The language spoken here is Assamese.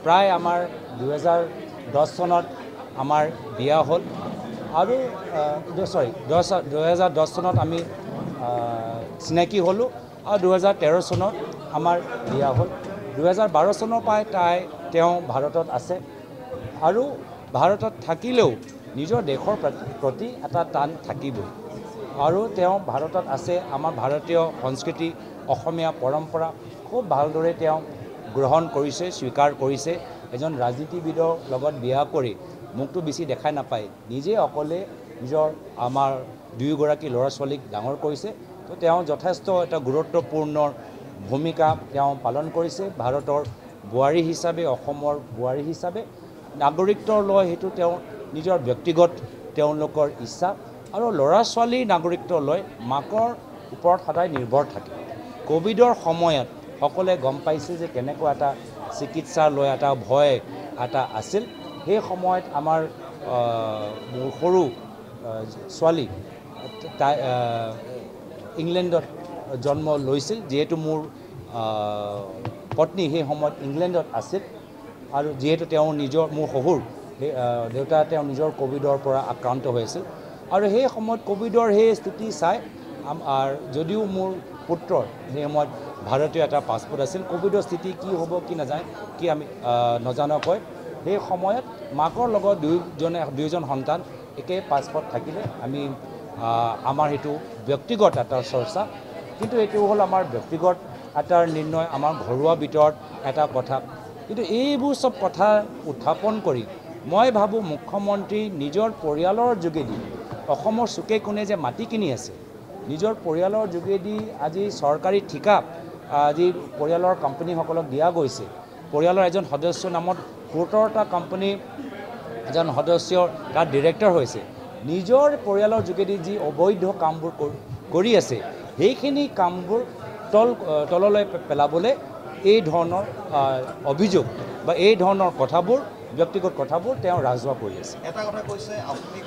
প্ৰায় আমাৰ 2010 চনত আমাৰ বিয়া হ'ল আৰু 2010 চনত আমি চিনাকি হ'লোঁ আৰু 2013 চনত আমাৰ বিয়া হ'ল 2012 চনৰ পৰাই তেওঁ ভাৰতত আছে আৰু ভাৰতত থাকিলেও নিজৰ দেশৰ প্ৰতি এটা টান থাকিবই আৰু তেওঁ ভাৰতত আছে আমাৰ ভাৰতীয় সংস্কৃতি অসমীয়া পৰম্পৰা খুব ভালদৰে তেওঁ গ্ৰহণ কৰিছে স্বীকাৰ কৰিছে এজন ৰাজনীতিবিদৰ লগত বিয়া কৰি মোকতো বেছি দেখাই নাপায় নিজে অকলে নিজৰ আমাৰ দুয়োগৰাকী ল'ৰা ছোৱালীক ডাঙৰ কৰিছে তো তেওঁ যথেষ্ট এটা গুৰুত্বপূৰ্ণ ভূমিকা তেওঁ পালন কৰিছে ভাৰতৰ বোৱাৰী হিচাপে অসমৰ বোৱাৰী হিচাপে নাগৰিকত্ব লয় সেইটো তেওঁ নিজৰ ব্যক্তিগত তেওঁলোকৰ ইচ্ছা আৰু ল'ৰা ছোৱালীৰ নাগৰিকত্ব লৈ মাকৰ ওপৰত সদায় নিৰ্ভৰ থাকে কোভিডৰ সময়ত সকলোৱে গম পাইছে যে কেনেকুৱা এটা চিকিৎসা লৈ এটা ভয় এটা আছিল সেই সময়ত আমাৰ মোৰ সৰু ছোৱালী তাই ইংলেণ্ডত জন্ম লৈছিল যিহেতু মোৰ পত্নী সেই সময়ত ইংলেণ্ডত আছিল আৰু যিহেতু তেওঁ নিজৰ মোৰ শহুৰ দেউতা তেওঁ নিজৰ কোভিডৰ পৰা আক্ৰান্ত হৈ আছিল আৰু সেই সময়ত কোভিডৰ সেই স্থিতি চাই যদিও মোৰ পুত্ৰৰ সেই সময়ত ভাৰতীয় এটা পাছপোৰ্ট আছিল কোভিডৰ স্থিতি কি হ'ব কি নাযায় কি আমি নজনাকৈ সেই সময়ত মাকৰ লগত দুয়োজন সন্তান একে পাছপোৰ্ট থাকিলে আমি আমাৰ সেইটো ব্যক্তিগত এটা চৰ্চা কিন্তু এইটো হ'ল আমাৰ ব্যক্তিগত এটা নিৰ্ণয় আমাৰ ঘৰুৱা ভিতৰত এটা কথা কিন্তু এইবোৰ চব কথা উত্থাপন কৰি মই ভাবোঁ মুখ্যমন্ত্ৰী নিজৰ পৰিয়ালৰ যোগেদি অসমৰ চুকে কোণে যে মাটি কিনি আছে নিজৰ পৰিয়ালৰ যোগেদি আজি চৰকাৰী ঠিকা আজি পৰিয়ালৰ কোম্পানীসকলক দিয়া গৈছে পৰিয়ালৰ এজন সদস্যৰ নামত 17টা কোম্পানী এজন সদস্যৰ তাত ডিৰেক্টৰ হৈছে নিজৰ পৰিয়ালৰ যোগেদি যি অবৈধ কামবোৰ কৰি আছে সেইখিনি কামবোৰ তললৈ পেলাবলৈ এই ধৰণৰ অভিযোগ বা এই ধৰণৰ কথাবোৰ ব্যক্তিগত কথাবোৰ তেওঁ ৰাজহুৱা কৰি আছে এটা কথা কৈছে আপুনি